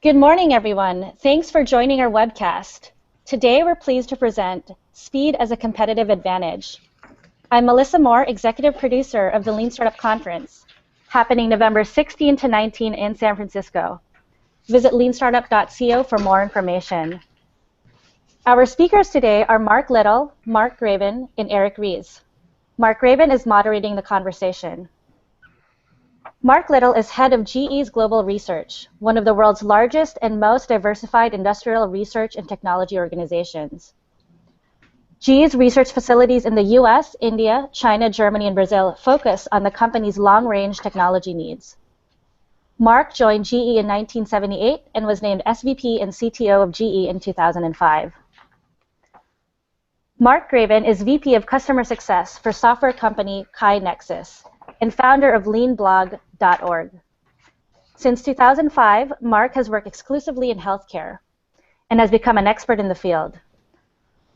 Good morning, everyone. Thanks for joining our webcast. Today, we're pleased to present Speed as a Competitive Advantage. I'm Melissa Moore, Executive Producer of the Lean Startup Conference, happening November 16 to 19 in San Francisco. Visit leanstartup.co for more information. Our speakers today are Mark Little, Mark Graban, and Eric Ries. Mark Graban is moderating the conversation. Mark Little is head of GE's Global Research, one of the world's largest and most diversified industrial research and technology organizations. GE's research facilities in the US, India, China, Germany, and Brazil focus on the company's long-range technology needs. Mark joined GE in 1978 and was named SVP and CTO of GE in 2005. Mark Graban is VP of Customer Success for software company KaiNexus and founder of leanblog.org. Since 2005, Mark has worked exclusively in healthcare and has become an expert in the field.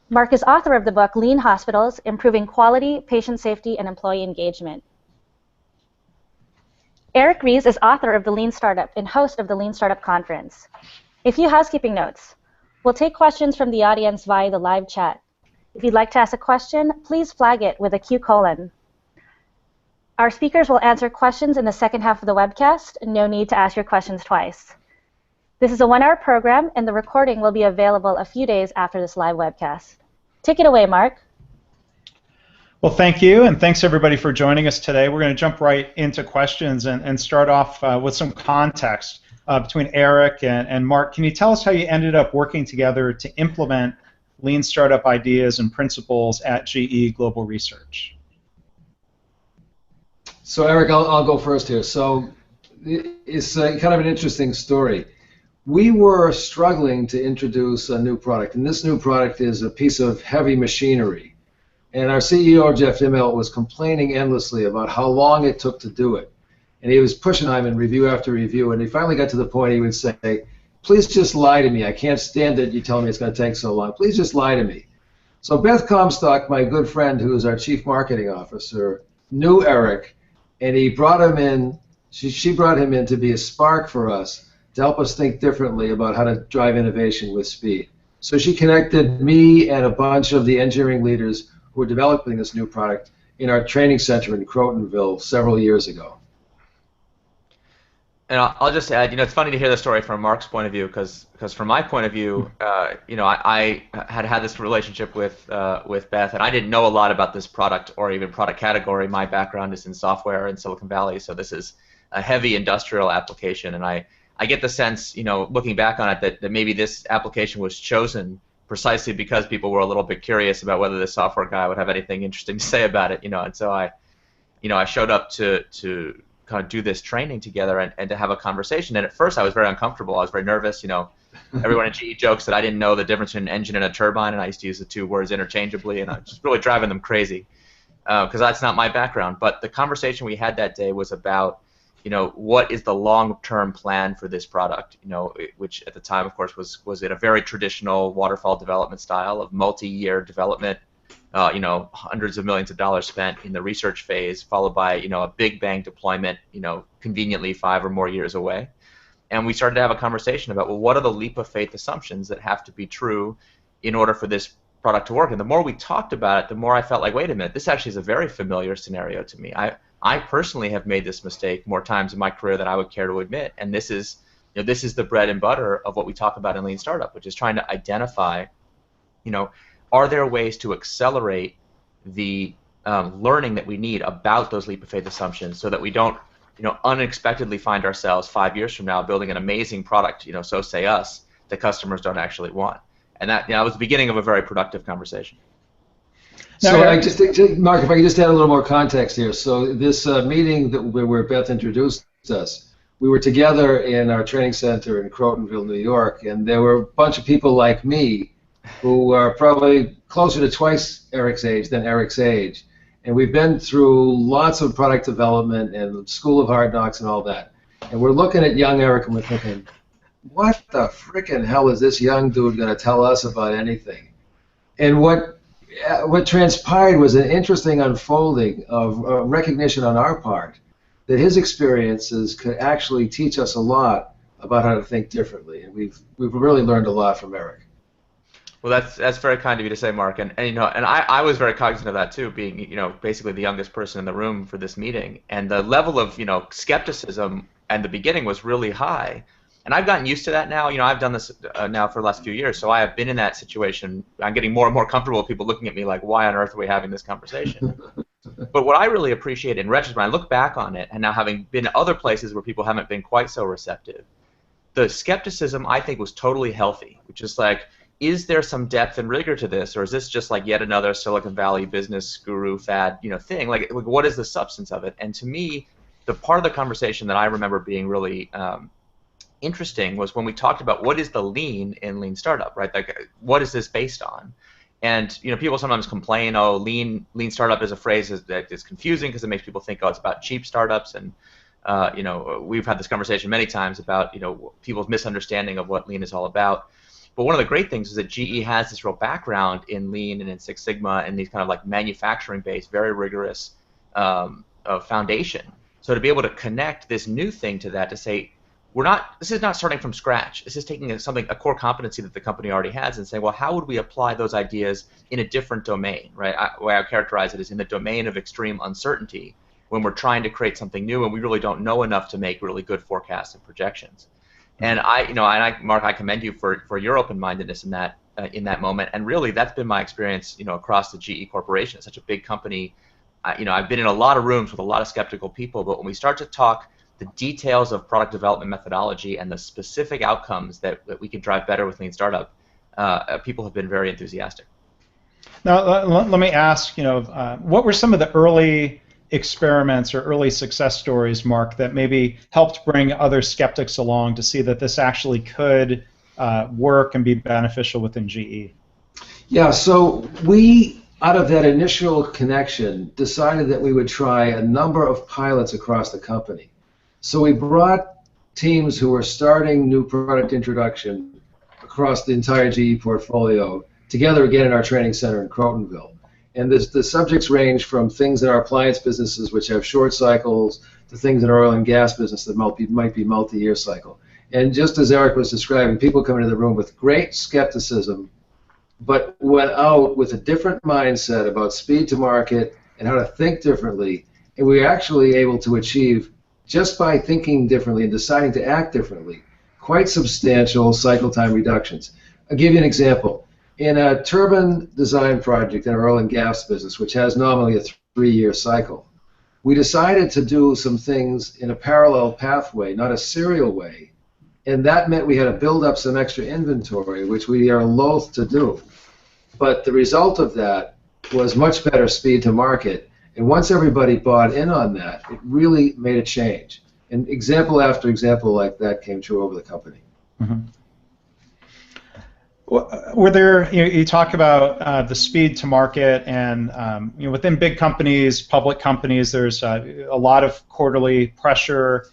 Mark is author of the book Lean Hospitals, Improving Quality, Patient Safety, and Employee Engagement. Eric Ries is author of The Lean Startup and host of the Lean Startup Conference. A few housekeeping notes. We'll take questions from the audience via the live chat. If you'd like to ask a question, please flag it with a Q:. Our speakers will answer questions in the second half of the webcast. No need to ask your questions twice. This is a 1-hour program, and the recording will be available a few days after this live webcast. Take it away, Mark. Well, thank you, and thanks everybody for joining us today. We're going to jump right into questions and start off with some context between Eric and Mark. Can you tell us how you ended up working together to implement Lean Startup ideas and principles at GE Global Research? So Eric, I'll go first here. So it's kind of an interesting story. We were struggling to introduce a new product, and this new product is a piece of heavy machinery. And our CEO, Jeff Immelt, was complaining endlessly about how long it took to do it. And he was pushing him in review after review, and he finally got to the point he would say, please just lie to me. I can't stand it. You telling me it's going to take so long. Please just lie to me. So Beth Comstock, my good friend, who is our Chief Marketing Officer, knew Eric, and he brought him in, she brought him in to be a spark for us, to help us think differently about how to drive innovation with speed. So she connected me and a bunch of the engineering leaders who were developing this new product in our training center in Crotonville several years ago. And I'll just add, it's funny to hear the story from Mark's point of view, because from my point of view, I had this relationship with Beth, and I didn't know a lot about this product or even product category. My background is in software in Silicon Valley, so this is a heavy industrial application, and I get the sense, looking back on it, that maybe this application was chosen precisely because people were a little bit curious about whether this software guy would have anything interesting to say about it, and so I showed up to kind of do this training together and to have a conversation. And at first I was very uncomfortable. I was very nervous. Everyone at GE jokes that I didn't know the difference between an engine and a turbine, and I used to use the two words interchangeably, and I was just really driving them crazy because that's not my background. But the conversation we had that day was about, what is the long-term plan for this product, which at the time, of course, was in a very traditional waterfall development style of multi-year development, hundreds of millions of dollars spent in the research phase, followed by, a big bang deployment, conveniently 5 or more years away. And we started to have a conversation about, well, what are the leap of faith assumptions that have to be true in order for this product to work? And the more we talked about it, the more I felt like, wait a minute, this actually is a very familiar scenario to me. I personally have made this mistake more times in my career than I would care to admit, and this is the bread and butter of what we talk about in Lean Startup, which is trying to identify, are there ways to accelerate the learning that we need about those leap of faith assumptions so that we don't, unexpectedly find ourselves 5 years from now building an amazing product, so say us, that customers don't actually want. And that, was the beginning of a very productive conversation. So, Mark, if I could just add a little more context here. So this meeting where Beth introduced us, we were together in our training center in Crotonville, New York, and there were a bunch of people like me who are probably closer to twice Eric's age than Eric's age. And we've been through lots of product development and School of Hard Knocks and all that. And we're looking at young Eric and we're thinking, what the frickin' hell is this young dude going to tell us about anything? And what transpired was an interesting unfolding of recognition on our part that his experiences could actually teach us a lot about how to think differently, and we've really learned a lot from Eric. Well, that's very kind of you to say, Mark, and I was very cognizant of that too, being basically the youngest person in the room for this meeting, and the level of skepticism at the beginning was really high, and I've gotten used to that now. I've done this now for the last few years, so I have been in that situation. I'm getting more and more comfortable with people looking at me like, why on earth are we having this conversation? But what I really appreciate in retrospect, when I look back on it, and now having been other places where people haven't been quite so receptive, the skepticism I think was totally healthy, which is like, is there some depth and rigor to this, or is this just like yet another Silicon Valley business guru fad, thing? Like, what is the substance of it? And to me, the part of the conversation that I remember being really interesting was when we talked about what is the lean in lean startup, right? Like, what is this based on? And people sometimes complain, oh, lean startup is a phrase that is confusing because it makes people think, oh, it's about cheap startups, and we've had this conversation many times about people's misunderstanding of what lean is all about. But one of the great things is that GE has this real background in Lean and in Six Sigma and these kind of like manufacturing-based, very rigorous foundation. So to be able to connect this new thing to that, to say, this is not starting from scratch. This is taking a core competency that the company already has and saying, well, how would we apply those ideas in a different domain, right? The way I characterize it is in the domain of extreme uncertainty, when we're trying to create something new and we really don't know enough to make really good forecasts and projections. And Mark, I commend you for your open-mindedness in that moment. And really, that's been my experience, across the GE Corporation. It's such a big company. I've been in a lot of rooms with a lot of skeptical people, but when we start to talk the details of product development methodology and the specific outcomes that we can drive better with Lean Startup, people have been very enthusiastic. Now, let me ask, what were some of the early experiments or early success stories, Mark, that maybe helped bring other skeptics along to see that this actually could work and be beneficial within GE? Yeah, so we, out of that initial connection, decided that we would try a number of pilots across the company. So we brought teams who were starting new product introduction across the entire GE portfolio together again in our training center in Crotonville. And the subjects range from things in our appliance businesses, which have short cycles, to things in our oil and gas business that might be multi-year cycle. And just as Eric was describing, people come into the room with great skepticism, but went out with a different mindset about speed to market and how to think differently. And we were actually able to achieve, just by thinking differently and deciding to act differently, quite substantial cycle time reductions. I'll give you an example. In a turbine design project in our oil and gas business, which has normally a 3-year cycle, we decided to do some things in a parallel pathway, not a serial way, and that meant we had to build up some extra inventory, which we are loath to do. But the result of that was much better speed to market, and once everybody bought in on that, it really made a change. And example after example like that came true over the company. Mm-hmm. Were there, you talk about the speed to market, and within big companies, public companies, there's a lot of quarterly pressure.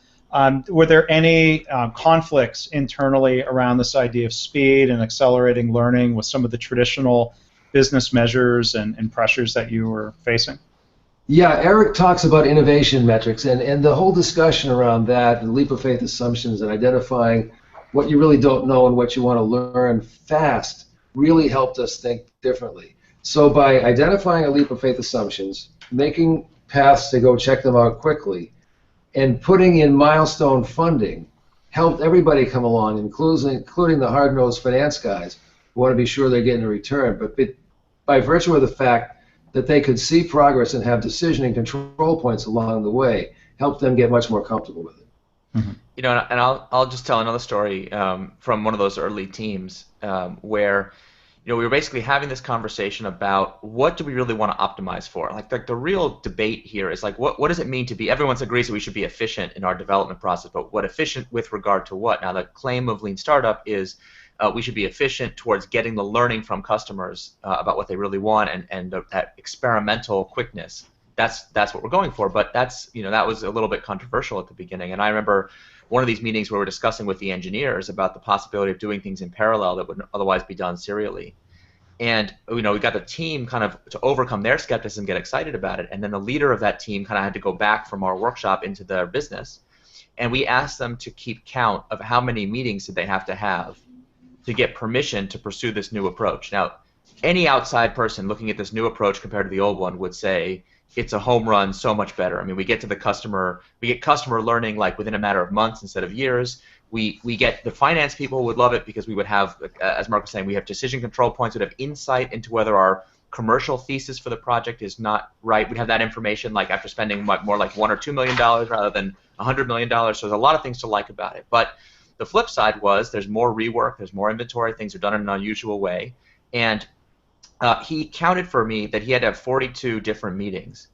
Were there any conflicts internally around this idea of speed and accelerating learning with some of the traditional business measures and pressures that you were facing? Yeah, Eric talks about innovation metrics, and the whole discussion around that, and leap of faith assumptions, and identifying what you really don't know and what you want to learn fast really helped us think differently. So by identifying a leap of faith assumptions, making paths to go check them out quickly, and putting in milestone funding helped everybody come along, including the hard-nosed finance guys who want to be sure they're getting a return. But by virtue of the fact that they could see progress and have decision and control points along the way, helped them get much more comfortable with it. Mm-hmm. And I'll just tell another story from one of those early teams where we were basically having this conversation about what do we really want to optimize for. Like the real debate here is like what does it mean to be? Everyone agrees that we should be efficient in our development process, but what efficient with regard to what? Now the claim of Lean Startup is we should be efficient towards getting the learning from customers about what they really want and that experimental quickness. That's what we're going for, but that was a little bit controversial at the beginning. And I remember one of these meetings where we're discussing with the engineers about the possibility of doing things in parallel that would otherwise be done serially. And we got the team kind of to overcome their skepticism, get excited about it, and then the leader of that team kind of had to go back from our workshop into their business and we asked them to keep count of how many meetings did they have to get permission to pursue this new approach. Now, any outside person looking at this new approach compared to the old one would say it's a home run, so much better. I mean, we get customer learning like within a matter of months instead of years. We get the finance people would love it because we would have, as Mark was saying, we have decision control points. We'd have insight into whether our commercial thesis for the project is not right. We'd have that information like after spending more like $1 or $2 million rather than $100 million. So there's a lot of things to like about it. But the flip side was there's more rework, there's more inventory, things are done in an unusual way. And he counted for me that he had to have 42 different meetings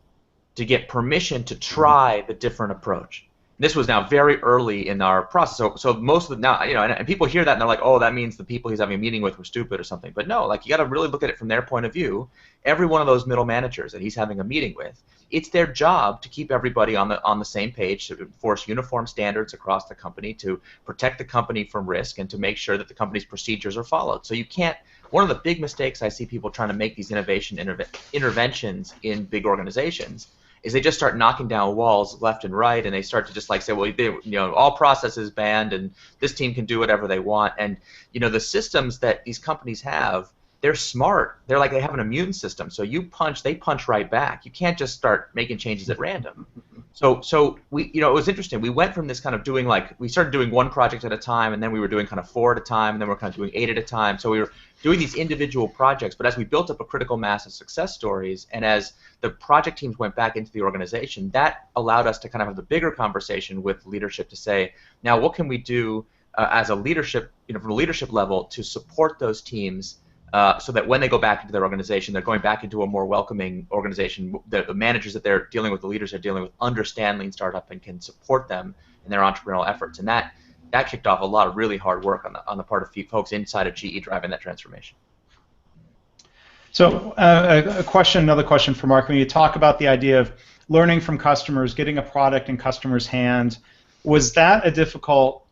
to get permission to try the different approach. This was now very early in our process, so most of the now, and people hear that and they're like, oh, that means the people he's having a meeting with were stupid or something. But no, like you got to really look at it from their point of view. Every one of those middle managers that he's having a meeting with, it's their job to keep everybody on the same page, to enforce uniform standards across the company, to protect the company from risk, and to make sure that the company's procedures are followed. So you can't. One of the big mistakes I see people trying to make these innovation interventions in big organizations is they just start knocking down walls left and right, and they start to just like say, well, all processes banned, and this team can do whatever they want. And the systems that these companies have, they're smart. They're like they have an immune system. So you punch, they punch right back. You can't just start making changes at random. So we, it was interesting. We went from this kind of doing we started doing one project at a time, and then we were doing kind of 4 at a time, and then we were kind of doing 8 at a time. So we were doing these individual projects, but as we built up a critical mass of success stories, and as the project teams went back into the organization, that allowed us to kind of have the bigger conversation with leadership to say, now what can we do as a leadership, from a leadership level to support those teams so that when they go back into their organization, they're going back into a more welcoming organization. The managers that they're dealing with, the leaders they're dealing with, understand Lean Startup and can support them in their entrepreneurial efforts. And that kicked off a lot of really hard work on the part of folks inside of GE driving that transformation. So another question for Mark. When you talk about the idea of learning from customers, getting a product in customers' hands, was that a difficult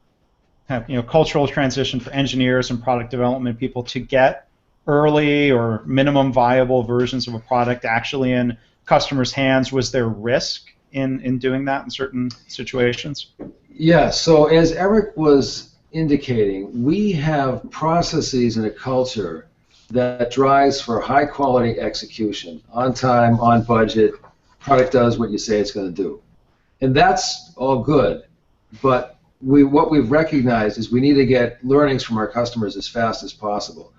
cultural transition for engineers and product development people to get early or minimum viable versions of a product actually in customers' hands? Was there risk in doing that in certain situations? Yeah, so as Eric was indicating, we have processes and a culture that drives for high-quality execution, on time, on budget, product does what you say it's going to do. And that's all good, but what we've recognized is we need to get learnings from our customers as fast as possible.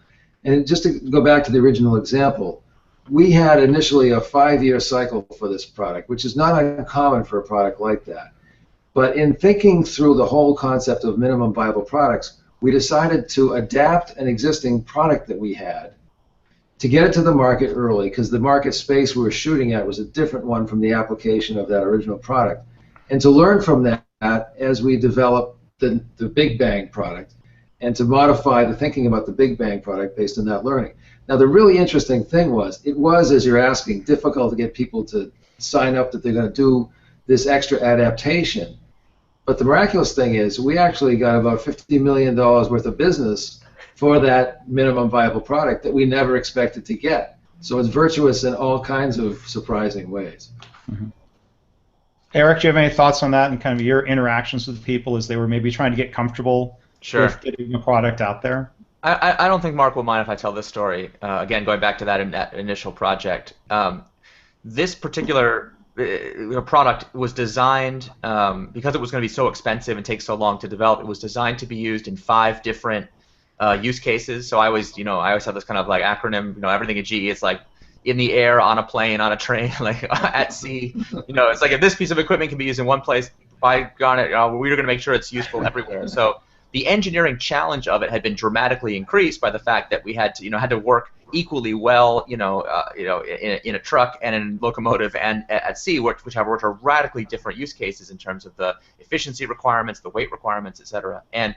And just to go back to the original example, we had initially a 5-year cycle for this product, which is not uncommon for a product like that. But in thinking through the whole concept of minimum viable products, we decided to adapt an existing product that we had to get it to the market early, because the market space we were shooting at was a different one from the application of that original product, and to learn from that as we develop the Big Bang product, and to modify the thinking about the Big Bang product based on that learning. Now, the really interesting thing was, as you're asking, difficult to get people to sign up that they're going to do this extra adaptation. But the miraculous thing is, we actually got about $50 million worth of business for that minimum viable product that we never expected to get. So it's virtuous in all kinds of surprising ways. Mm-hmm. Eric, do you have any thoughts on that and kind of your interactions with people as they were maybe trying to get comfortable with getting a product out there? I don't think Mark will mind if I tell this story. Again, going back to that initial project. This particular product was designed because it was going to be so expensive and take so long to develop. It was designed to be used in 5 different use cases. So I always have this kind of like acronym. Everything at GE is like in the air, on a plane, on a train, like at sea. It's like if this piece of equipment can be used in one place, by God, we're going to make sure it's useful everywhere. So the engineering challenge of it had been dramatically increased by the fact that we had to work equally well, in a truck and in a locomotive and at sea, which are radically different use cases in terms of the efficiency requirements, the weight requirements, etc. And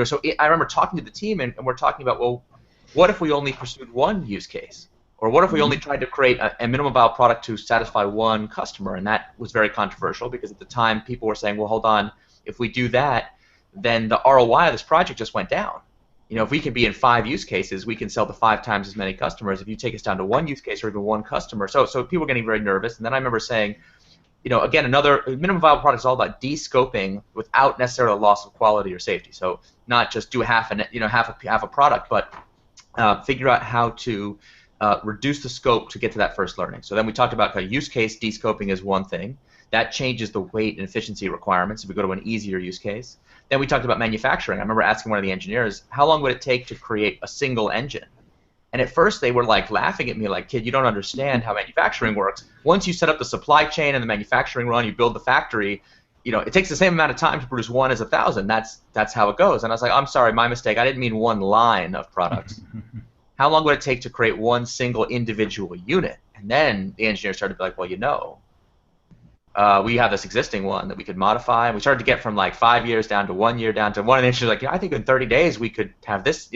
so I remember talking to the team, and we're talking about, well, what if we only pursued one use case, or what if we only tried to create a minimum viable product to satisfy one customer? And that was very controversial because at the time people were saying, well, hold on, if we do that, then the ROI of this project just went down. If we can be in 5 use cases, we can sell to 5 times as many customers. If you take us down to 1 use case or even 1 customer, so people were getting very nervous. And then I remember saying, again, another minimum viable product is all about de-scoping without necessarily a loss of quality or safety. So not just do half a product, but figure out how to reduce the scope to get to that first learning. So then we talked about use case de-scoping is one thing. That changes the weight and efficiency requirements if we go to an easier use case. Then we talked about manufacturing. I remember asking one of the engineers, how long would it take to create a single engine? And at first they were laughing at me like, kid, you don't understand how manufacturing works. Once you set up the supply chain and the manufacturing run, you build the factory, it takes the same amount of time to produce 1 as 1,000. That's how it goes. And I was like, I'm sorry, my mistake. I didn't mean one line of products. How long would it take to create one single individual unit? And then the engineers started to be like, well, we have this existing one that we could modify. And we started to get from 5 years down to 1 year down to one. And the engineers were like, I think in 30 days we could have this,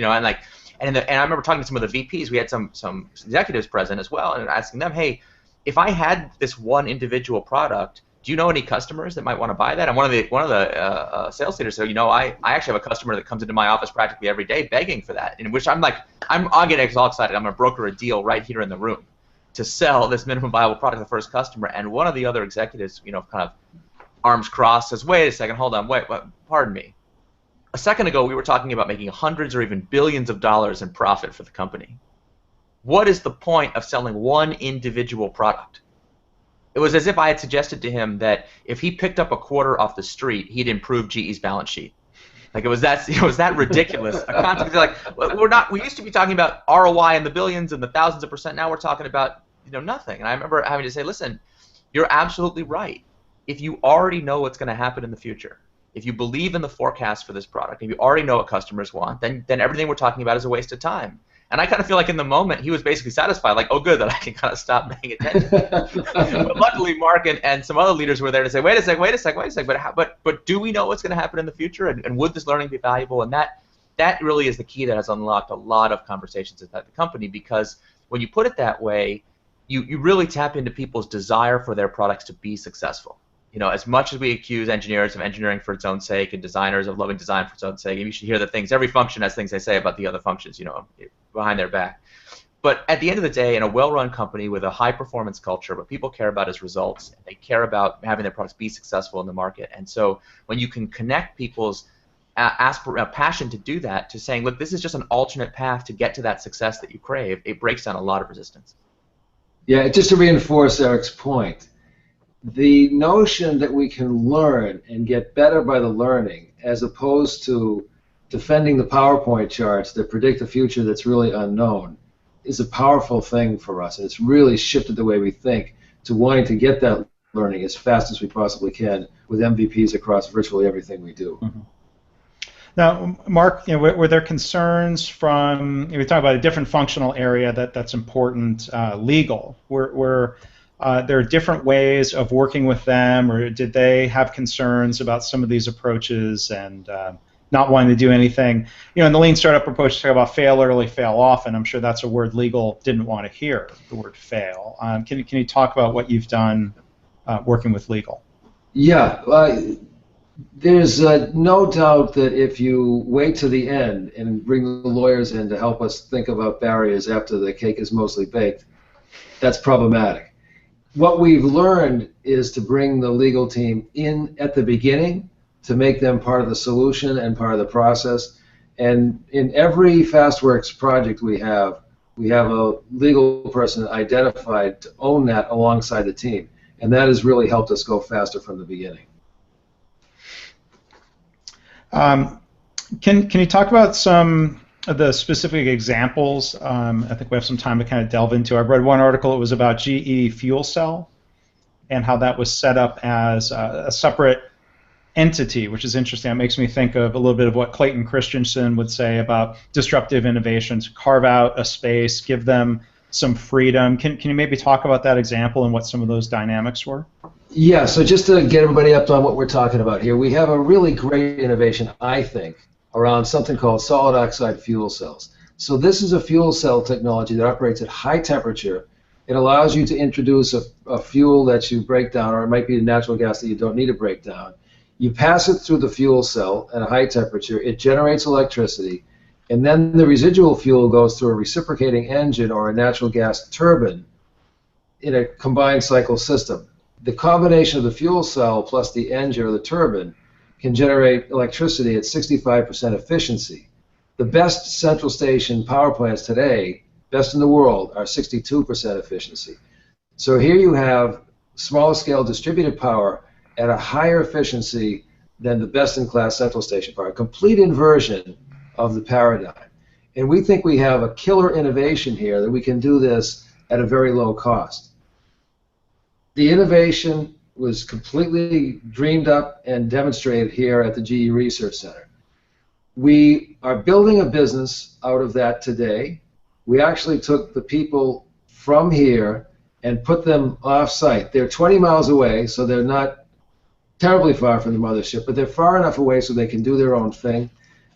and I remember talking to some of the VPs. We had some executives present as well, and asking them, hey, if I had this one individual product, do you know any customers that might want to buy that? And one of the sales leaders said, I actually have a customer that comes into my office practically every day begging for that. In which I'm getting all excited. I'm going to broker a deal right here in the room to sell this minimum viable product to the first customer. And one of the other executives, kind of arms crossed, says, wait a second, hold on, wait, pardon me. A second ago, we were talking about making hundreds or even billions of dollars in profit for the company. What is the point of selling one individual product? It was as if I had suggested to him that if he picked up a quarter off the street, he'd improve GE's balance sheet. It was that ridiculous. A concept we used to be talking about ROI in the billions and the thousands of percent. Now we're talking about nothing. And I remember having to say, listen, you're absolutely right. If you already know what's going to happen in the future, if you believe in the forecast for this product, if you already know what customers want, then everything we're talking about is a waste of time. And I kind of feel like in the moment he was basically satisfied, like, oh, good, that I can kind of stop paying attention. But luckily, Mark and some other leaders were there to say, wait a sec. But do we know what's going to happen in the future? And would this learning be valuable? And that really is the key that has unlocked a lot of conversations inside the company, because when you put it that way, you really tap into people's desire for their products to be successful. As much as we accuse engineers of engineering for its own sake and designers of loving design for its own sake, and you should hear every function has things they say about the other functions, behind their back. But at the end of the day, in a well-run company with a high-performance culture, what people care about is results. They care about having their products be successful in the market. And so when you can connect people's passion to do that, to saying, look, this is just an alternate path to get to that success that you crave, it breaks down a lot of resistance. Yeah, just to reinforce Eric's point, the notion that we can learn and get better by the learning, as opposed to defending the PowerPoint charts that predict a future that's really unknown, is a powerful thing for us. And it's really shifted the way we think to wanting to get that learning as fast as we possibly can with MVPs across virtually everything we do. Mm-hmm. Now, Mark, were there concerns from, we talk about a different functional area that's important, legal. Were there different ways of working with them, or did they have concerns about some of these approaches and not wanting to do anything? In the lean startup approach, talk about fail early, fail often. I'm sure that's a word legal didn't want to hear, the word fail. Can you talk about what you've done working with legal? Yeah, there's no doubt that if you wait to the end and bring the lawyers in to help us think about barriers after the cake is mostly baked, that's problematic. What we've learned is to bring the legal team in at the beginning to make them part of the solution and part of the process. And in every FastWorks project we have a legal person identified to own that alongside the team. And that has really helped us go faster from the beginning. Can you talk about some of the specific examples? I think we have some time to kind of delve into. I read one article, it was about GE Fuel Cell and how that was set up as a separate entity, which is interesting. It makes me think of a little bit of what Clayton Christensen would say about disruptive innovations, carve out a space, give them some freedom. Can you maybe talk about that example and what some of those dynamics were? Yeah, so just to get everybody up on what we're talking about here, we have a really great innovation, I think, around something called solid oxide fuel cells. So this is a fuel cell technology that operates at high temperature. It allows you to introduce a fuel that you break down, or it might be a natural gas that you don't need to break down. You pass it through the fuel cell at a high temperature, it generates electricity, and then the residual fuel goes through a reciprocating engine or a natural gas turbine in a combined cycle system. the combination of the fuel cell plus the engine or the turbine can generate electricity at 65% efficiency. The best central station power plants today, best in the world, are 62% efficiency. So here you have small scale distributed power at a higher efficiency than the best-in-class central station power, a complete inversion of the paradigm. And we think we have a killer innovation here that we can do this at a very low cost. The innovation was completely dreamed up and demonstrated here at the GE Research Center. We are building a business out of that today. We actually took the people from here and put them off-site. They're 20 miles away, so they're not terribly far from the mothership, but they're far enough away so they can do their own thing.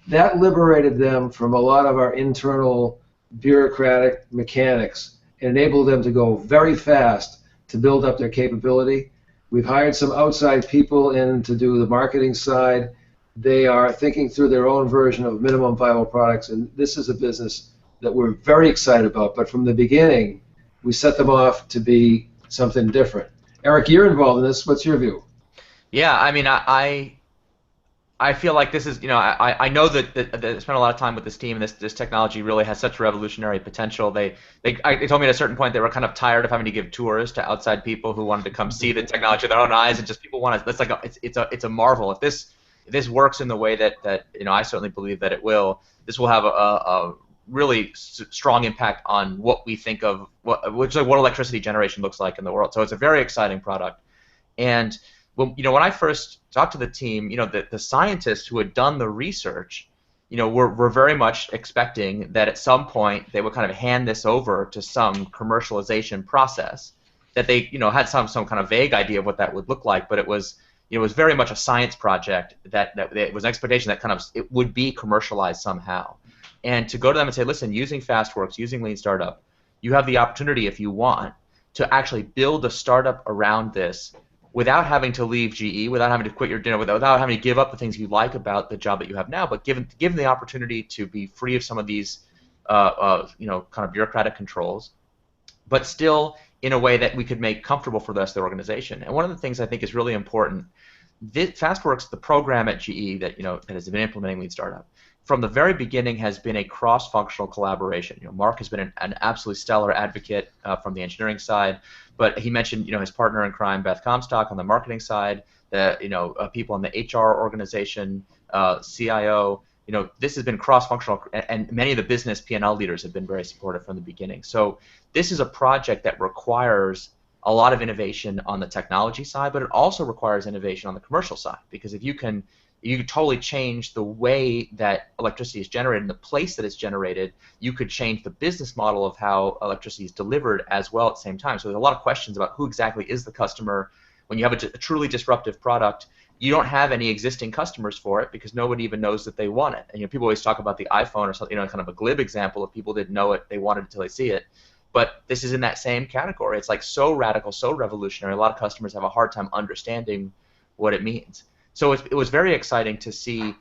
That liberated them from a lot of our internal bureaucratic mechanics and enabled them to go very fast to build up their capability. We've hired some outside people in to do the marketing side. They are thinking through their own version of minimum viable products, and this is a business that we're very excited about. But from the beginning, we set them off to be something different. Eric, you're involved in this. What's your view? Yeah, I mean, I feel like this is, I know that I spent a lot of time with this team, and this technology really has such revolutionary potential. They told me at a certain point they were kind of tired of having to give tours to outside people who wanted to come see the technology with their own eyes, and just people want to. It's a marvel. If this works in the way that I certainly believe that it will, this will have a really strong impact on what we think of what electricity generation looks like in the world. So it's a very exciting product, and when I first talked to the team, the scientists who had done the research, were very much expecting that at some point they would kind of hand this over to some commercialization process, that they, had some kind of vague idea of what that would look like, but it was very much a science project that it was an expectation that kind of it would be commercialized somehow. And to go to them and say, listen, using FastWorks, using Lean Startup, you have the opportunity, if you want, to actually build a startup around this without having to leave GE, without having to quit your dinner, without having to give up the things you like about the job that you have now, but given the opportunity to be free of some of these, kind of bureaucratic controls, but still in a way that we could make comfortable for the rest of the organization. And one of the things I think is really important, FastWorks, the program at GE that has been implementing Lean Startup, from the very beginning has been a cross-functional collaboration. Mark has been an absolutely stellar advocate from the engineering side, but he mentioned his partner in crime, Beth Comstock, on the marketing side, the people in the HR organization, CIO. This has been cross-functional, and many of the business P&L leaders have been very supportive from the beginning. So this is a project that requires a lot of innovation on the technology side, but it also requires innovation on the commercial side, because if you can totally change the way that electricity is generated and the place that it's generated, you could change the business model of how electricity is delivered as well at the same time. So there's a lot of questions about who exactly is the customer. When you have a truly disruptive product, you don't have any existing customers for it because nobody even knows that they want it. And people always talk about the iPhone or something, kind of a glib example of people didn't know it, they wanted it until they see it. But this is in that same category. It's like so radical, so revolutionary. A lot of customers have a hard time understanding what it means. So it was very exciting to see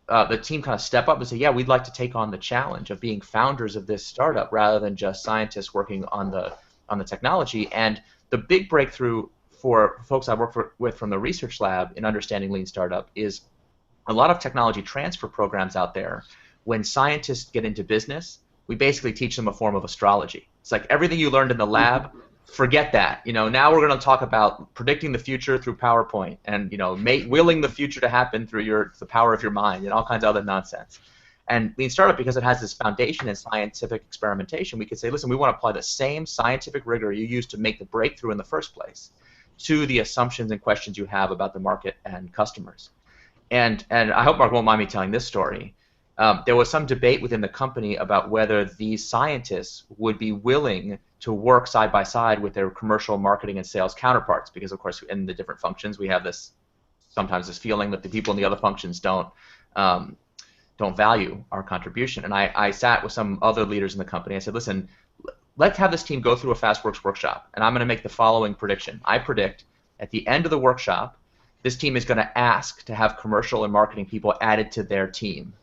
the team kind of step up and say, yeah, we'd like to take on the challenge of being founders of this startup rather than just scientists working on the technology. And the big breakthrough for folks I work with from the research lab in understanding Lean Startup is a lot of technology transfer programs out there. When scientists get into business, we basically teach them a form of astrology. It's like everything you learned in the lab, forget that. Now we're going to talk about predicting the future through PowerPoint and willing the future to happen through the power of your mind and all kinds of other nonsense. And Lean Startup, because it has this foundation in scientific experimentation, we could say, listen, we want to apply the same scientific rigor you used to make the breakthrough in the first place to the assumptions and questions you have about the market and customers. And I hope Mark won't mind me telling this story. There was some debate within the company about whether these scientists would be willing to work side by side with their commercial, marketing, and sales counterparts, because of course in the different functions we have sometimes this feeling that the people in the other functions don't value our contribution. And I sat with some other leaders in the company. I said, listen, let's have this team go through a FastWorks workshop, and I'm going to make the following prediction. I predict at the end of the workshop, this team is going to ask to have commercial and marketing people added to their team.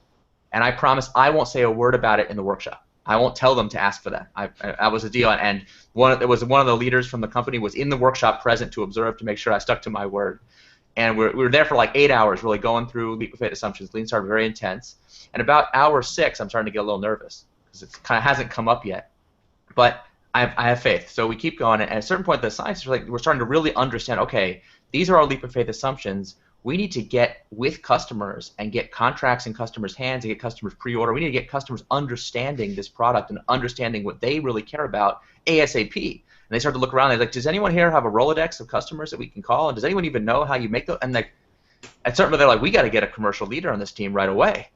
And I promise I won't say a word about it in the workshop. I won't tell them to ask for that. That was the deal. And one of the leaders from the company was in the workshop present to observe to make sure I stuck to my word. And we were there for like 8 hours, really going through leap of faith assumptions. Lean started very intense. And about hour 6, I'm starting to get a little nervous because it kind of hasn't come up yet. But I have faith. So we keep going. And at a certain point, the scientists are like, we're starting to really understand, okay, these are our leap of faith assumptions. We need to get with customers and get contracts in customers' hands and get customers pre-order. We need to get customers understanding this product and understanding what they really care about ASAP. And they start to look around. They're like, does anyone here have a Rolodex of customers that we can call? And does anyone even know how you make those? And like, at certain point, they're like, we got to get a commercial leader on this team right away.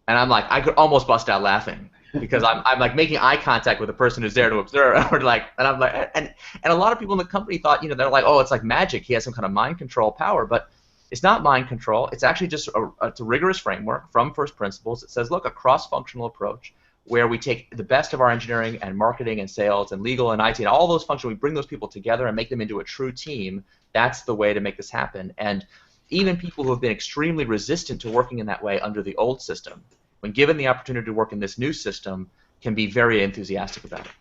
And I'm like, I could almost bust out laughing because I'm like making eye contact with the person who's there to observe. Or like, and I'm like, and a lot of people in the company thought, they're like, oh, it's like magic. He has some kind of mind control power, but it's not mind control. It's actually just it's a rigorous framework from first principles. It says, look, a cross-functional approach where we take the best of our engineering and marketing and sales and legal and IT and all those functions, we bring those people together and make them into a true team. That's the way to make this happen. And even people who have been extremely resistant to working in that way under the old system, when given the opportunity to work in this new system, can be very enthusiastic about it.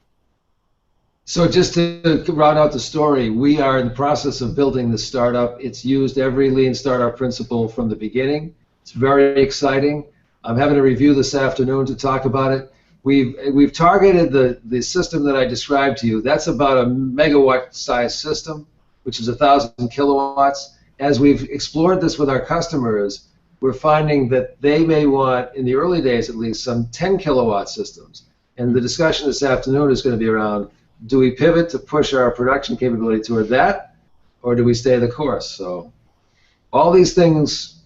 So just to round out the story, we are in the process of building the startup. It's used every lean startup principle from the beginning. It's very exciting. I'm having a review this afternoon to talk about it. We've targeted the system that I described to you. That's about a megawatt size system, which is 1,000 kilowatts. As we've explored this with our customers, we're finding that they may want, in the early days at least, some 10 kilowatt systems. And the discussion this afternoon is going to be around, do we pivot to push our production capability toward that, or do we stay the course? So all these things,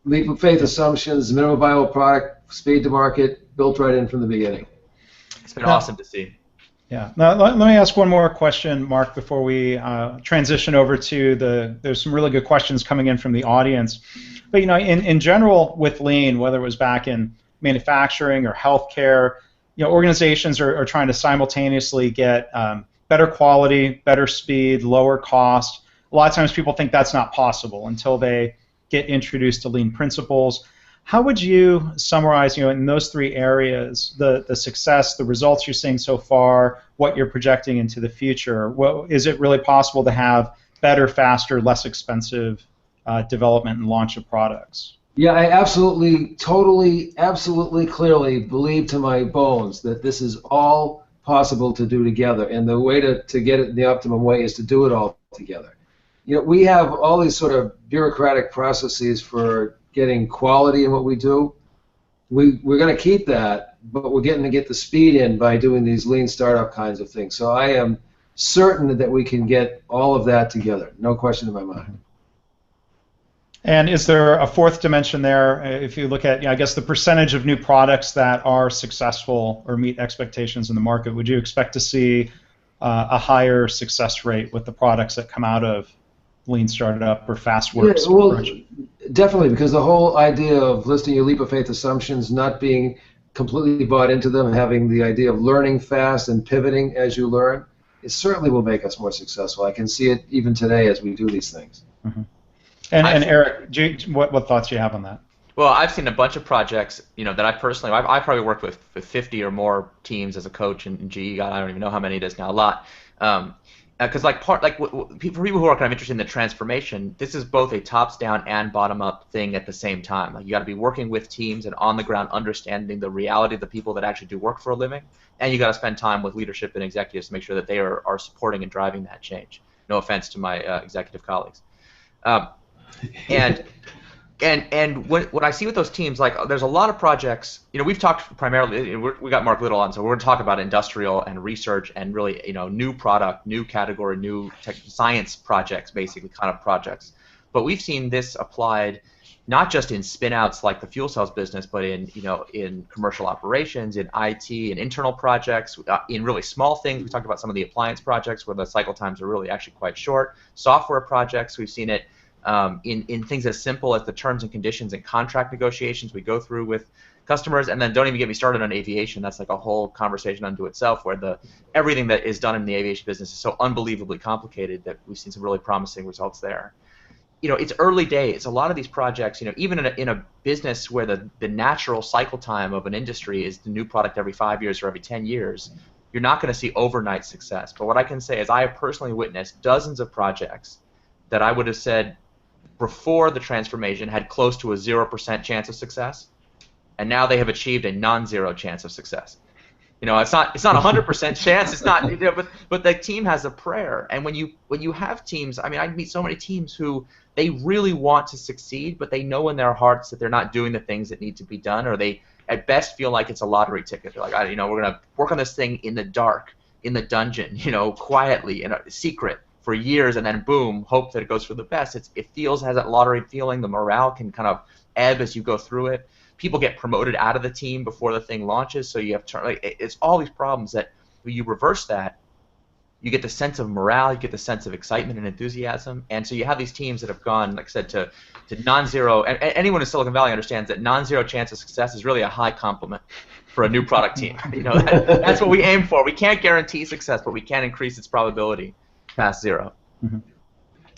leap of faith assumptions, minimum viable product, speed to market, built right in from the beginning. It's been awesome to see. Yeah. Now, let me ask one more question, Mark, before we transition over to there's some really good questions coming in from the audience. But, in general with Lean, whether it was back in manufacturing or healthcare, organizations are trying to simultaneously get better quality, better speed, lower cost. A lot of times people think that's not possible until they get introduced to Lean principles. How would you summarize, in those 3 areas, the success, the results you're seeing so far, what you're projecting into the future? Is it really possible to have better, faster, less expensive development and launch of products? Yeah, I absolutely, totally, absolutely clearly believe to my bones that this is all possible to do together, and the way to get it in the optimum way is to do it all together. We have all these sort of bureaucratic processes for getting quality in what we do. We're going to keep that, but we're getting to get the speed in by doing these lean startup kinds of things. So I am certain that we can get all of that together, no question in my mind. And is there a 4th dimension there? If you look at, I guess, the percentage of new products that are successful or meet expectations in the market, would you expect to see a higher success rate with the products that come out of Lean Startup or FastWorks? Yeah, well, definitely, because the whole idea of listing your leap of faith assumptions, not being completely bought into them, and having the idea of learning fast and pivoting as you learn, it certainly will make us more successful. I can see it even today as we do these things. Mm-hmm. And Eric, what thoughts do you have on that? Well, I've seen a bunch of projects, that I personally, I've probably worked with 50 or more teams as a coach in GE. I don't even know how many it is now, a lot. Because for people who are kind of interested in the transformation, this is both a tops-down and bottom-up thing at the same time. Like, you got to be working with teams and on the ground understanding the reality of the people that actually do work for a living, and you got to spend time with leadership and executives to make sure that they are supporting and driving that change. No offense to my executive colleagues. And what I see with those teams, like, there's a lot of projects. We've talked primarily. We got Mark Little on, so we're going to talk about industrial and research and really, new product, new category, new science projects, basically kind of projects. But we've seen this applied not just in spin-outs like the fuel cells business, but in commercial operations, in IT, in internal projects, in really small things. We talked about some of the appliance projects where the cycle times are really actually quite short. Software projects, we've seen it. In things as simple as the terms and conditions and contract negotiations we go through with customers, and then don't even get me started on aviation. That's like a whole conversation unto itself, where everything that is done in the aviation business is so unbelievably complicated that we've seen some really promising results there. it's early days. A lot of these projects, even in a business where the natural cycle time of an industry is the new product every 5 years or every 10 years, you're not going to see overnight success. But what I can say is I have personally witnessed dozens of projects that I would have said before the transformation had close to a 0% chance of success, and now they have achieved a non-zero chance of success. It's not 100% chance. It's not, but the team has a prayer. And when you have teams, I mean, I meet so many teams who they really want to succeed, but they know in their hearts that they're not doing the things that need to be done, or they at best feel like it's a lottery ticket. They're like, we're gonna work on this thing in the dark, in the dungeon, quietly, in a secret for years, and then boom, hope that it goes for the best. It has that lottery feeling. The morale can kind of ebb as you go through it. People get promoted out of the team before the thing launches, so you have it's all these problems that when you reverse that, you get the sense of morale, you get the sense of excitement and enthusiasm, and so you have these teams that have gone, like I said, to non-zero. And anyone in Silicon Valley understands that non-zero chance of success is really a high compliment for a new product team. That's what we aim for. We can't guarantee success, but we can increase its probability past zero. Mm-hmm.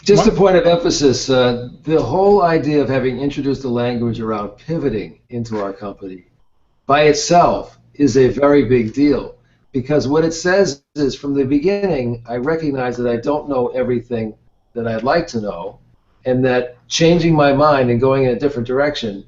Just a point of emphasis, the whole idea of having introduced the language around pivoting into our company by itself is a very big deal, because what it says is from the beginning, I recognize that I don't know everything that I'd like to know, and that changing my mind and going in a different direction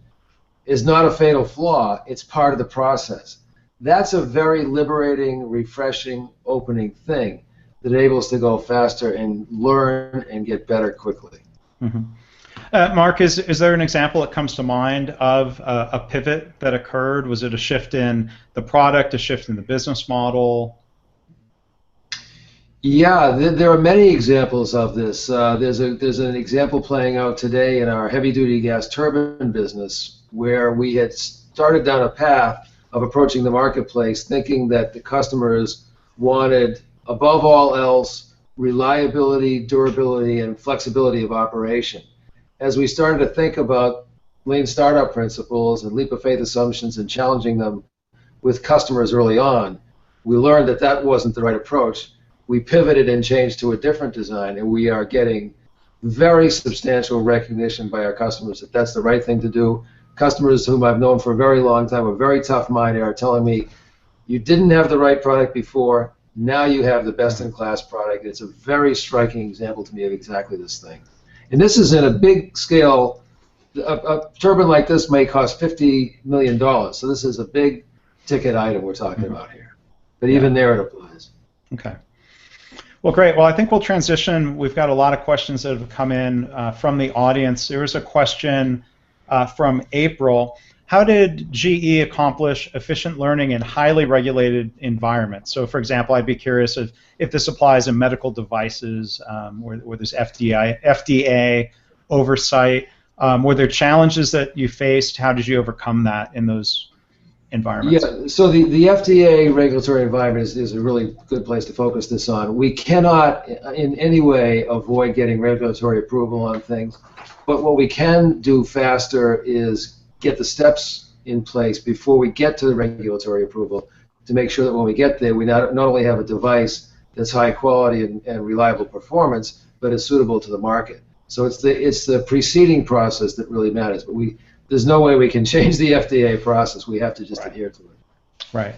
is not a fatal flaw, it's part of the process. That's a very liberating, refreshing, opening thing that enables us to go faster and learn and get better quickly. Mm-hmm. Mark, is there an example that comes to mind of a pivot that occurred? Was it a shift in the product, a shift in the business model? Yeah, there are many examples of this. There's an example playing out today in our heavy-duty gas turbine business where we had started down a path of approaching the marketplace thinking that the customers wanted, above all else, reliability, durability, and flexibility of operation. As we started to think about lean startup principles and leap of faith assumptions and challenging them with customers early on, we learned that that wasn't the right approach. We pivoted and changed to a different design, and we are getting very substantial recognition by our customers that that's the right thing to do. Customers whom I've known for a very long time, are very tough-minded, are telling me, you didn't have the right product before, now you have the best-in-class product. It's a very striking example to me of exactly this thing. And this is in a big scale. A turbine like this may cost $50 million, so this is a big ticket item we're talking about here. But even there it applies. Okay. Well, great. Well, I think we'll transition. We've got a lot of questions that have come in from the audience. There was a question from April. How did GE accomplish efficient learning in highly regulated environments? So, for example, I'd be curious if this applies in medical devices where there's FDA oversight. Were there challenges that you faced? How did you overcome that in those environments? Yeah, so the FDA regulatory environment is a really good place to focus this on. We cannot in any way avoid getting regulatory approval on things, but what we can do faster is get the steps in place before we get to the regulatory approval to make sure that when we get there, we not only have a device that's high quality and reliable performance, but is suitable to the market. So it's the preceding process that really matters. But there's no way we can change the FDA process. We have to just adhere to it. Right.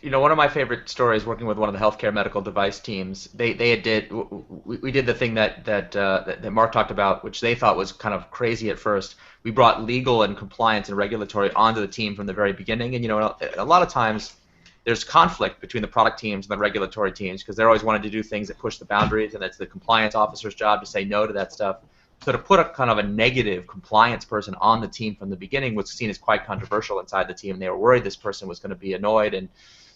One of my favorite stories working with one of the healthcare medical device teams, we did the thing that Mark talked about, which they thought was kind of crazy at first. We brought legal and compliance and regulatory onto the team from the very beginning, and a lot of times there's conflict between the product teams and the regulatory teams because they're always wanting to do things that push the boundaries, and it's the compliance officer's job to say no to that stuff. So to put a kind of a negative compliance person on the team from the beginning was seen as quite controversial inside the team. They were worried this person was going to be annoyed, and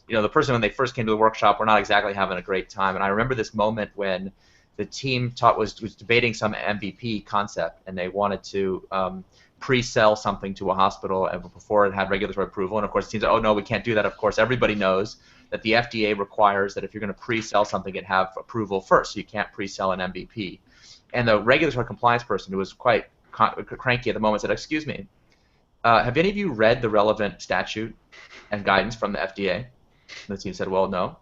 the person when they first came to the workshop were not exactly having a great time. And I remember this moment when the team was debating some MVP concept, and they wanted to pre-sell something to a hospital before it had regulatory approval. And of course, the team said, "Oh no, we can't do that." Of course, everybody knows that the FDA requires that if you're going to pre-sell something, it have approval first. So you can't pre-sell an MVP. And the regulatory compliance person, who was quite cranky at the moment, said, "Excuse me, have any of you read the relevant statute and guidance from the FDA?" And the team said, "Well, no."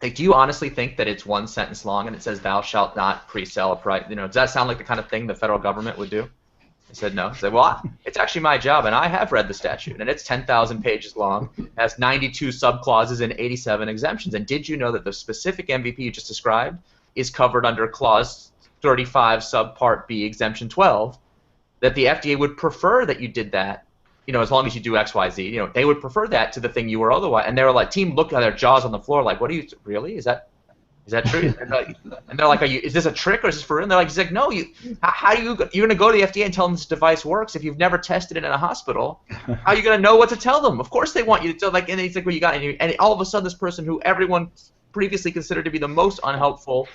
Like, do you honestly think that it's one sentence long and it says thou shalt not pre-sell a price? Does that sound like the kind of thing the federal government would do? I said no. I said, well, it's actually my job, and I have read the statute, and it's 10,000 pages long, has 92 subclauses and 87 exemptions. And did you know that the specific MVP you just described is covered under Clause 35, Subpart B, Exemption 12, that the FDA would prefer that you did that, as long as you do X, Y, Z. They would prefer that to the thing you were otherwise. And they were like, team looked at their jaws on the floor like, what are you, really? Is that true? And they're like, is this a trick or is this for real? And they're like, he's like, no, you're going to go to the FDA and tell them this device works if you've never tested it in a hospital? How are you going to know what to tell them? Of course they want you to, and he's like, well, you got it. And all of a sudden this person who everyone previously considered to be the most unhelpful,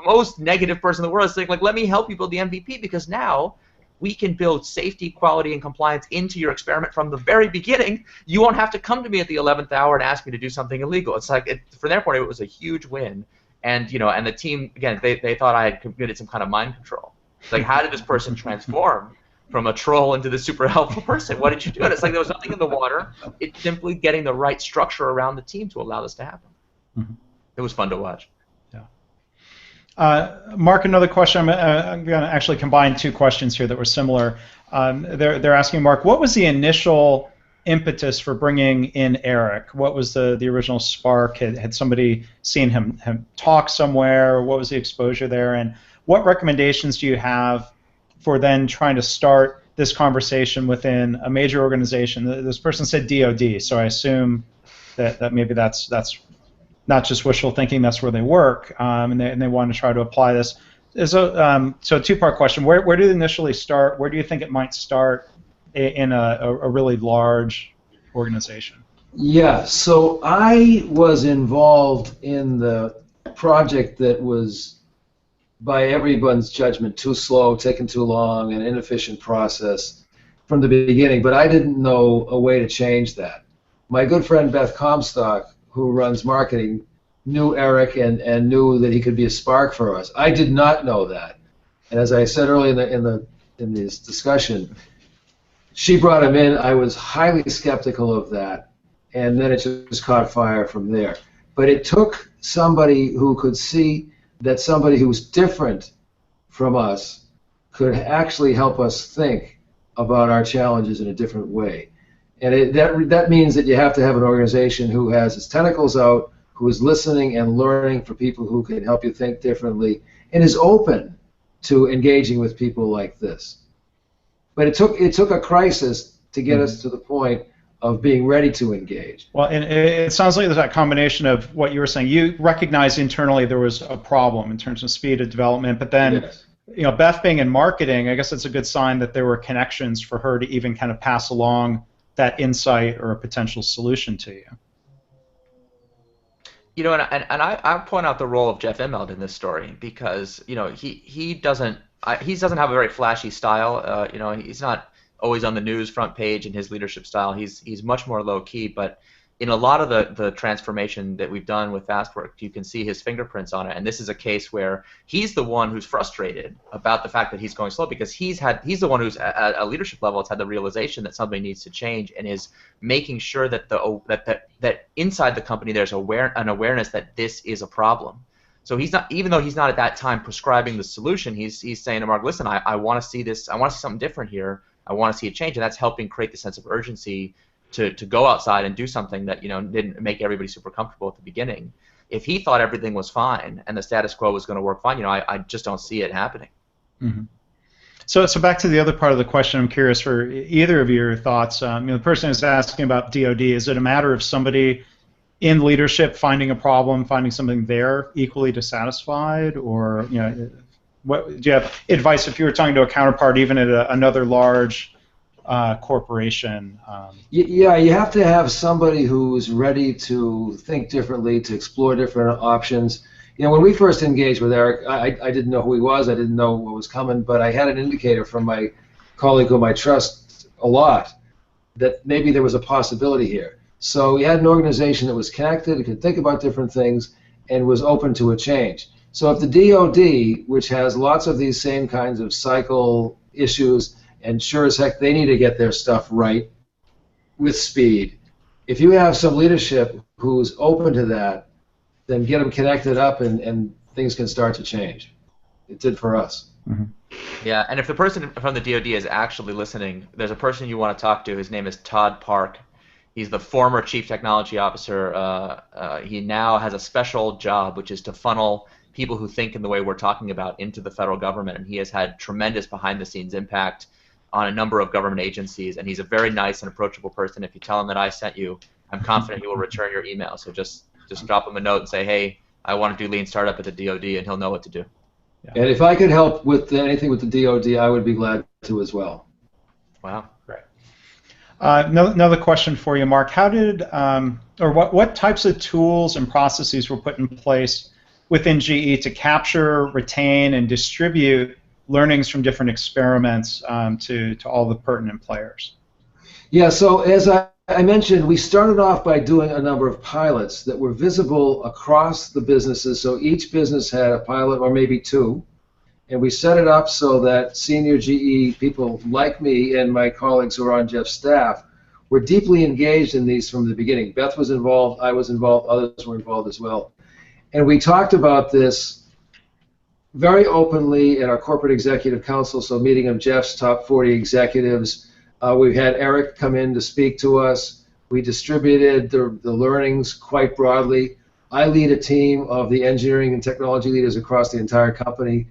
most negative person in the world is like, let me help you build the MVP, because now we can build safety, quality, and compliance into your experiment from the very beginning. You won't have to come to me at the 11th hour and ask me to do something illegal. It's like, from their point of view, it was a huge win. And and the team, again, they thought I had committed some kind of mind control. It's like, how did this person transform from a troll into the super helpful person? What did you do? And it's like there was nothing in the water. It's simply getting the right structure around the team to allow this to happen. Mm-hmm. It was fun to watch. Mark, another question. I'm going to actually combine two questions here that were similar. They're asking, Mark, what was the initial impetus for bringing in Eric? What was the original spark? Had somebody seen him talk somewhere? What was the exposure there? And what recommendations do you have for then trying to start this conversation within a major organization? This person said DoD, so I assume that maybe that's not just wishful thinking, that's where they work, and they want to try to apply this. So a two-part question. Where did it initially start? Where do you think it might start in a really large organization? Yeah, so I was involved in the project that was, by everyone's judgment, too slow, taking too long, an inefficient process from the beginning, but I didn't know a way to change that. My good friend Beth Comstock, who runs marketing, knew Eric and knew that he could be a spark for us. I did not know that, and as I said earlier in this discussion, she brought him in. I was highly skeptical of that, and then it just caught fire from there. But it took somebody who could see that somebody who was different from us could actually help us think about our challenges in a different way. And that means that you have to have an organization who has its tentacles out, who is listening and learning for people who can help you think differently, and is open to engaging with people like this. But it took a crisis to get us to the point of being ready to engage. Well, and it sounds like there's that combination of what you were saying. You recognized internally there was a problem in terms of speed of development, but then Yes. Beth being in marketing, I guess it's a good sign that there were connections for her to even kind of pass along that insight or a potential solution to you. And I point out the role of Jeff Immelt in this story, because he doesn't have a very flashy style. He's not always on the news front page in his leadership style. He's much more low key, but in a lot of the transformation that we've done with FastWorks, you can see his fingerprints on it. And this is a case where he's the one who's frustrated about the fact that he's going slow, because he's the one who's at a leadership level has had the realization that something needs to change, and is making sure that that inside the company there's an awareness that this is a problem. So he's not, even though he's not at that time prescribing the solution, he's saying to Mark, listen, I want to see this, I want to see something different here, I want to see a change, and that's helping create the sense of urgency to go outside and do something that didn't make everybody super comfortable at the beginning. If he thought everything was fine and the status quo was going to work fine, I just don't see it happening. Mm-hmm. So back to the other part of the question, I'm curious for either of your thoughts. The person is asking about DoD. Is it a matter of somebody in leadership finding a problem, finding something they're equally dissatisfied, or what do you have advice if you were talking to a counterpart, even at another large corporation? Yeah, you have to have somebody who's ready to think differently, to explore different options. When we first engaged with Eric, I didn't know who he was, I didn't know what was coming, but I had an indicator from my colleague whom I trust a lot that maybe there was a possibility here. So we had an organization that was connected, could think about different things, and was open to a change. So if the DoD, which has lots of these same kinds of cycle issues, and sure as heck they need to get their stuff right with speed, if you have some leadership who's open to that, then get them connected up, and things can start to change. It did for us. Mm-hmm. Yeah, and if the person from the DoD is actually listening, there's a person you want to talk to. His name is Todd Park. He's the former Chief Technology Officer. He now has a special job, which is to funnel people who think in the way we're talking about into the federal government, and he has had tremendous behind-the-scenes impact on a number of government agencies, and he's a very nice and approachable person. If you tell him that I sent you, I'm confident he will return your email. So just drop him a note and say, hey, I want to do Lean Startup at the DoD, and he'll know what to do. Yeah. And if I could help with anything with the DoD, I would be glad to as well. Wow. Great. Another question for you, Mark. How did, or what types of tools and processes were put in place within GE to capture, retain, and distribute learnings from different experiments to all the pertinent players? Yeah, so as I mentioned, we started off by doing a number of pilots that were visible across the businesses. So each business had a pilot or maybe two. And we set it up so that senior GE people like me and my colleagues who are on Jeff's staff were deeply engaged in these from the beginning. Beth was involved, I was involved, others were involved as well. And we talked about this very openly in our corporate executive council, so meeting of Jeff's top 40 executives. We've had Eric come in to speak to us. We distributed the learnings quite broadly. I lead a team of the engineering and technology leaders across the entire company.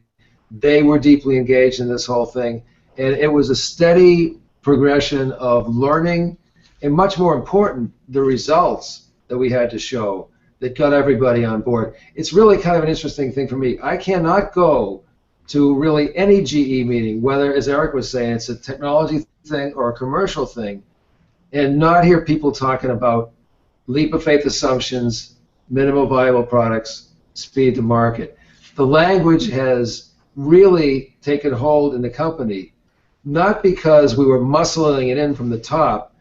They were deeply engaged in this whole thing, and it was a steady progression of learning, and much more important, the results that we had to show that got everybody on board. It's really kind of an interesting thing for me. I cannot go to really any GE meeting, whether, as Eric was saying, it's a technology thing or a commercial thing, and not hear people talking about leap of faith assumptions, minimal viable products, speed to market. The language has really taken hold in the company, not because we were muscling it in from the top,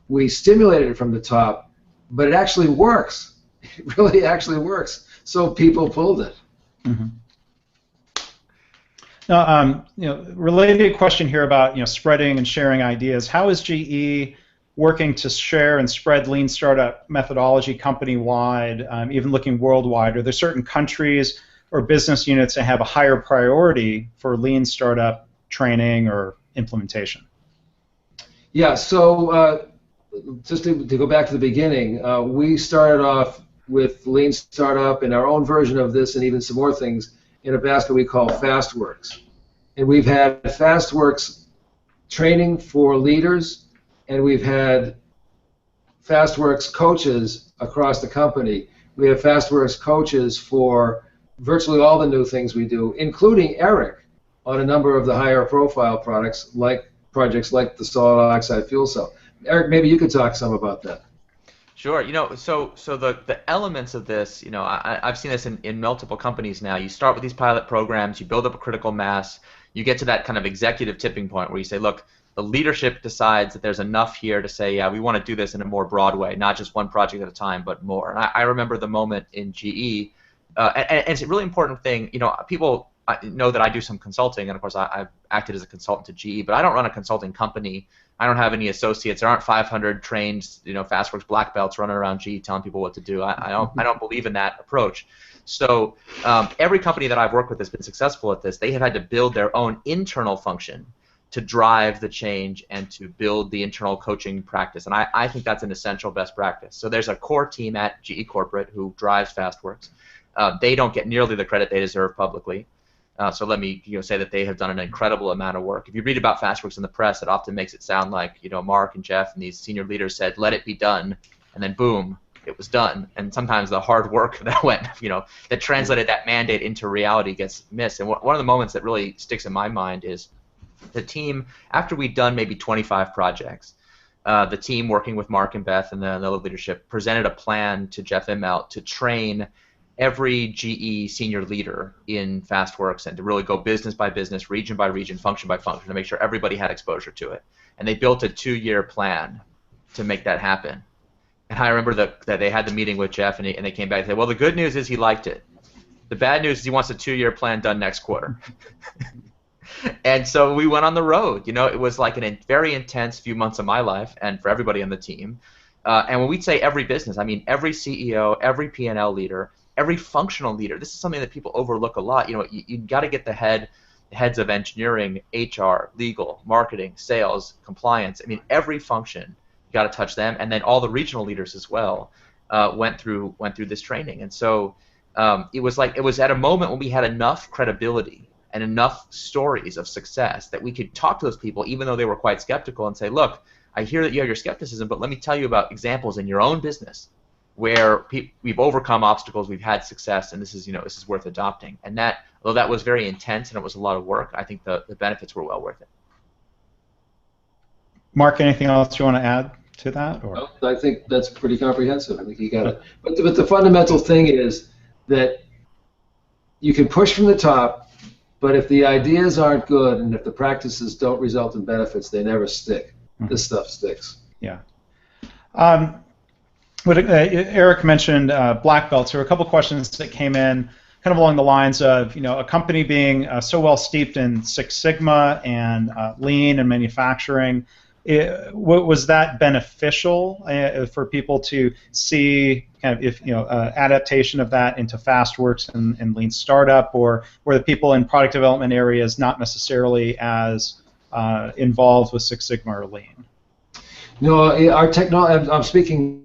we stimulated it from the top, but it actually works. It really actually works. So people pulled it. Mm-hmm. Now, related question here about spreading and sharing ideas. How is GE working to share and spread Lean Startup methodology company-wide, even looking worldwide? Are there certain countries or business units that have a higher priority for Lean Startup training or implementation? Yeah, so just to go back to the beginning, we started off with Lean Startup and our own version of this and even some more things in a basket we call FastWorks. And we've had FastWorks training for leaders, and we've had FastWorks coaches across the company. We have FastWorks coaches for virtually all the new things we do, including Eric on a number of the higher profile projects like the solid oxide fuel cell. Eric, maybe you could talk some about that. Sure. So the elements of this, I've seen this in multiple companies now. You start with these pilot programs, you build up a critical mass, you get to that kind of executive tipping point where you say, look, the leadership decides that there's enough here to say, yeah, we want to do this in a more broad way, not just one project at a time, but more. And I remember the moment in GE, and it's a really important thing. People know that I do some consulting, and of course I've acted as a consultant to GE, but I don't run a consulting company. I don't have any associates. There aren't 500 trained, FastWorks black belts running around GE telling people what to do. I don't believe in that approach. So every company that I've worked with has been successful at this. They have had to build their own internal function to drive the change and to build the internal coaching practice. And I think that's an essential best practice. So there's a core team at GE Corporate who drives FastWorks. They don't get nearly the credit they deserve publicly. So let me say that they have done an incredible amount of work. If you read about FastWorks in the press, it often makes it sound like Mark and Jeff and these senior leaders said, let it be done, and then boom, it was done. And sometimes the hard work that went, that translated that mandate into reality gets missed. And one of the moments that really sticks in my mind is the team, after we'd done maybe 25 projects, the team working with Mark and Beth and the other leadership presented a plan to Jeff Immelt to train every GE senior leader in FastWorks and to really go business by business, region by region, function by function to make sure everybody had exposure to it. And they built a 2-year plan to make that happen. And I remember that they had the meeting with Jeff and they came back and said, well, the good news is he liked it. The bad news is he wants a 2-year plan done next quarter. And so we went on the road. It was like a very intense few months of my life and for everybody on the team. And when we say every business, I mean every CEO, every P&L leader, every functional leader. This is something that people overlook a lot. You got to get the heads of engineering, HR, legal, marketing, sales, compliance. I mean, every function, you got to touch them, and then all the regional leaders as well went through this training. And so it was at a moment when we had enough credibility and enough stories of success that we could talk to those people, even though they were quite skeptical, and say, look, I hear that you have your skepticism, but let me tell you about examples in your own business where we've overcome obstacles, we've had success, and this is worth adopting. And that, although that was very intense and it was a lot of work, I think the benefits were well worth it. Mark, anything else you want to add to that? Or? Well, I think that's pretty comprehensive. I think you got it. But the fundamental thing is that you can push from the top, but if the ideas aren't good and if the practices don't result in benefits, they never stick. This stuff sticks. Yeah. Eric mentioned black belts. There were a couple questions that came in kind of along the lines of, a company being so well steeped in Six Sigma and lean and manufacturing. Was that beneficial for people to see kind of adaptation of that into FastWorks and lean startup, or were the people in product development areas not necessarily as involved with Six Sigma or lean? No, our technology. I'm speaking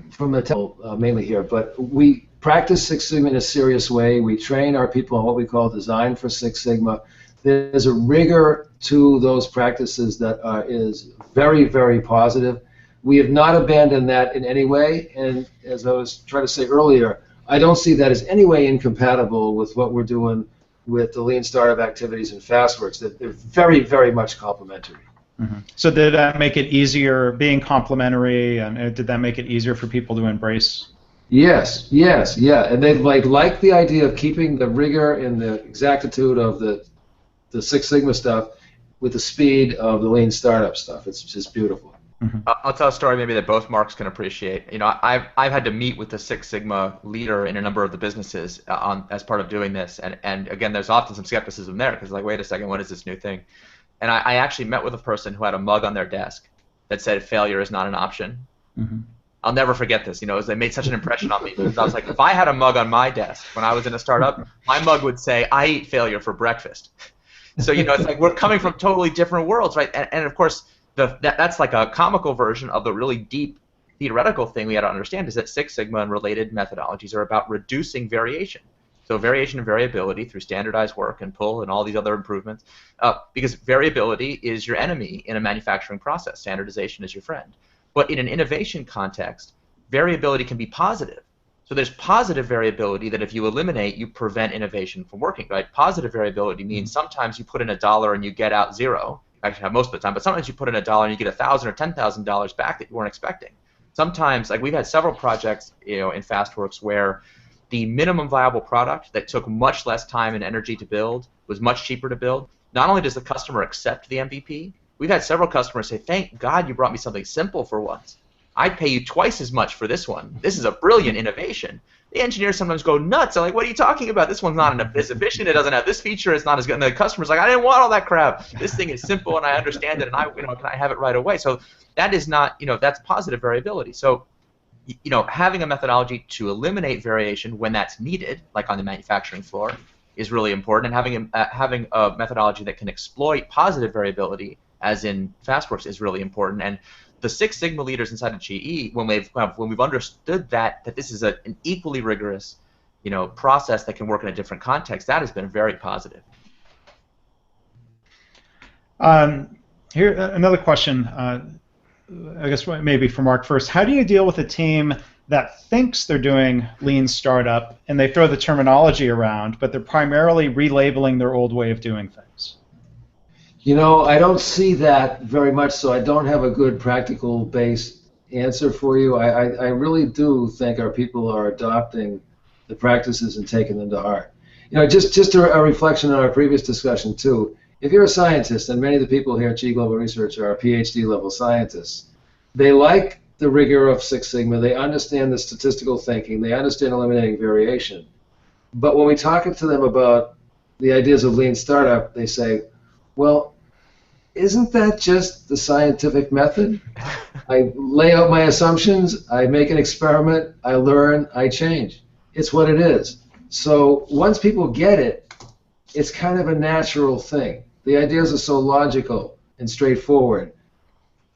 from the technical mainly here, but we practice Six Sigma in a serious way. We train our people on what we call design for Six Sigma. There's a rigor to those practices that is very, very positive. We have not abandoned that in any way, and as I was trying to say earlier, I don't see that as any way incompatible with what we're doing with the lean startup activities in FastWorks. They're very, very much complementary. Mm-hmm. So did that make it easier, being complementary, and did that make it easier for people to embrace? Yes, yeah, and they like the idea of keeping the rigor and the exactitude of the Six Sigma stuff with the speed of the lean startup stuff. It's just beautiful. Mm-hmm. I'll tell a story maybe that both Marks can appreciate. I've had to meet with the Six Sigma leader in a number of the businesses as part of doing this, and again, there's often some skepticism there because wait a second, what is this new thing? And I actually met with a person who had a mug on their desk that said failure is not an option. Mm-hmm. I'll never forget this. They made such an impression on me because I was like, if I had a mug on my desk when I was in a startup, my mug would say, I eat failure for breakfast. So it's like we're coming from totally different worlds, right? And of course, that's like a comical version of the really deep theoretical thing we had to understand is that Six Sigma and related methodologies are about reducing variation. So variation and variability through standardized work and pull and all these other improvements, because variability is your enemy in a manufacturing process. Standardization is your friend. But in an innovation context, variability can be positive. So there's positive variability that if you eliminate, you prevent innovation from working, right? Positive variability means sometimes you put in $1 and you get out $0. Actually, most of the time, but sometimes you put in $1 and you get $1,000 or $10,000 back that you weren't expecting. Sometimes, like we've had several projects, in FastWorks where the minimum viable product that took much less time and energy to build was much cheaper to build. Not only does the customer accept the MVP, we've had several customers say, thank God you brought me something simple for once. I'd pay you twice as much for this one. This is a brilliant innovation. The engineers sometimes go nuts. They're like, what are you talking about? This one's not as efficient. It doesn't have this feature. It's not as good. And the customer's like, I didn't want all that crap. This thing is simple and I understand it and can I have it right away? So that is not, that's positive variability. So having a methodology to eliminate variation when that's needed, like on the manufacturing floor, is really important. And having a methodology that can exploit positive variability, as in FastWorks, is really important. And the Six Sigma leaders inside of GE, when we've understood that this is an equally rigorous, process that can work in a different context, that has been very positive. Here, another question. I guess maybe for Mark first. How do you deal with a team that thinks they're doing lean startup and they throw the terminology around, but they're primarily relabeling their old way of doing things? I don't see that very much, so I don't have a good practical-based answer for you. I really do think our people are adopting the practices and taking them to heart. Just a reflection on our previous discussion, too. If you're a scientist, and many of the people here at GE Global Research are PhD-level scientists, they like the rigor of Six Sigma. They understand the statistical thinking. They understand eliminating variation. But when we talk to them about the ideas of lean startup, they say, well, isn't that just the scientific method? I lay out my assumptions, I make an experiment, I learn, I change. It's what it is. So once people get it, it's kind of a natural thing. The ideas are so logical and straightforward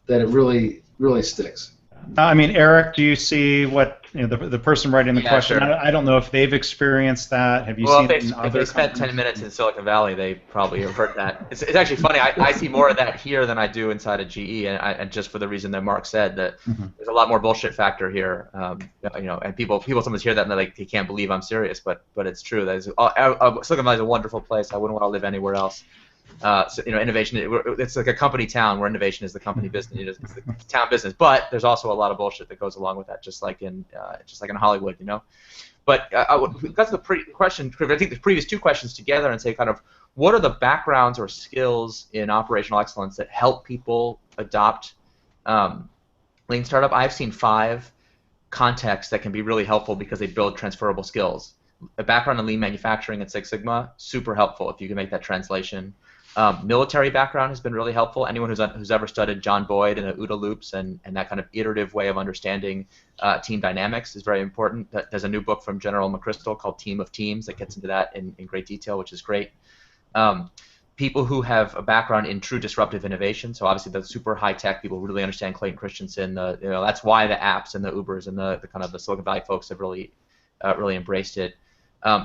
that it really, really sticks. I mean, Eric, do you see what the person writing the question? Sure. I don't know if they've experienced that. Have you seen it in other if they spent 10 minutes in Silicon Valley, they probably have heard that. It's actually funny. I see more of that here than I do inside of GE, and just for the reason that Mark said, that there's a lot more bullshit factor here. And people sometimes hear that and they're like, they can't believe I'm serious, but it's true. Silicon Valley is a wonderful place. I wouldn't want to live anywhere else. Innovation, it's like a company town where innovation is the company business, it's the town business. But there's also a lot of bullshit that goes along with that, just like in Hollywood, But that's the question. I think the previous two questions together and say kind of what are the backgrounds or skills in operational excellence that help people adopt lean startup. I've seen 5 contexts that can be really helpful because they build transferable skills. A background in lean manufacturing and Six Sigma, super helpful if you can make that translation. Military background has been really helpful. Anyone who's ever studied John Boyd and the OODA loops and that kind of iterative way of understanding team dynamics is very important. There's a new book from General McChrystal called Team of Teams that gets into that in great detail, which is great. People who have a background in true disruptive innovation, so obviously the super high-tech people really understand Clayton Christensen. That's why the apps and the Ubers and the kind of the Silicon Valley folks have really embraced it.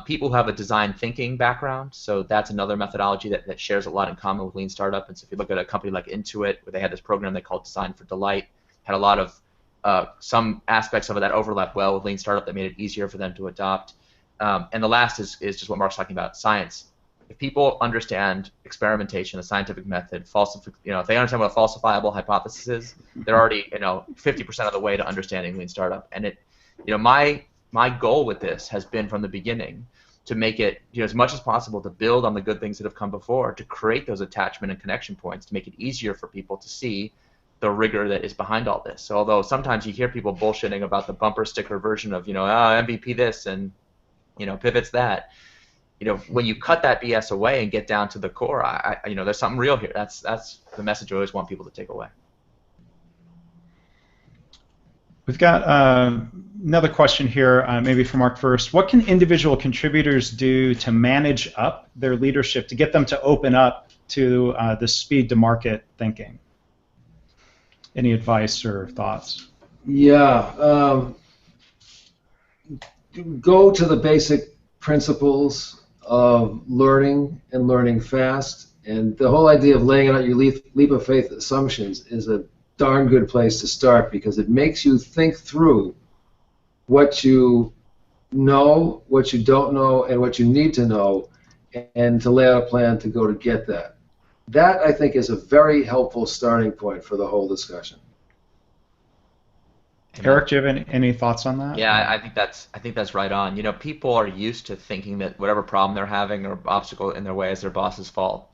People who have a design thinking background, so that's another methodology that shares a lot in common with Lean Startup. And so if you look at a company like Intuit, where they had this program they called Design for Delight, had a lot of some aspects of it that overlap well with Lean Startup that made it easier for them to adopt. And the last is just what Mark's talking about, science. If people understand experimentation, the scientific method, if they understand what a falsifiable hypothesis is, they're already 50% of the way to understanding Lean Startup. And my goal with this has been from the beginning to make it as much as possible to build on the good things that have come before, to create those attachment and connection points, to make it easier for people to see the rigor that is behind all this. So although sometimes you hear people bullshitting about the bumper sticker version of MVP this and pivots that, when you cut that BS away and get down to the core, there's something real here. That's the message I always want people to take away. We've got another question here, maybe for Mark first. What can individual contributors do to manage up their leadership to get them to open up to the speed to market thinking? Any advice or thoughts? Yeah. Go to the basic principles of learning and learning fast. And the whole idea of laying out your leap of faith assumptions is a darn good place to start, because it makes you think through what you know, what you don't know, and what you need to know, and to lay out a plan to go to get that. That, I think, is a very helpful starting point for the whole discussion. Eric, do you have any thoughts on that? Yeah, I think that's right on. People are used to thinking that whatever problem they're having or obstacle in their way is their boss's fault.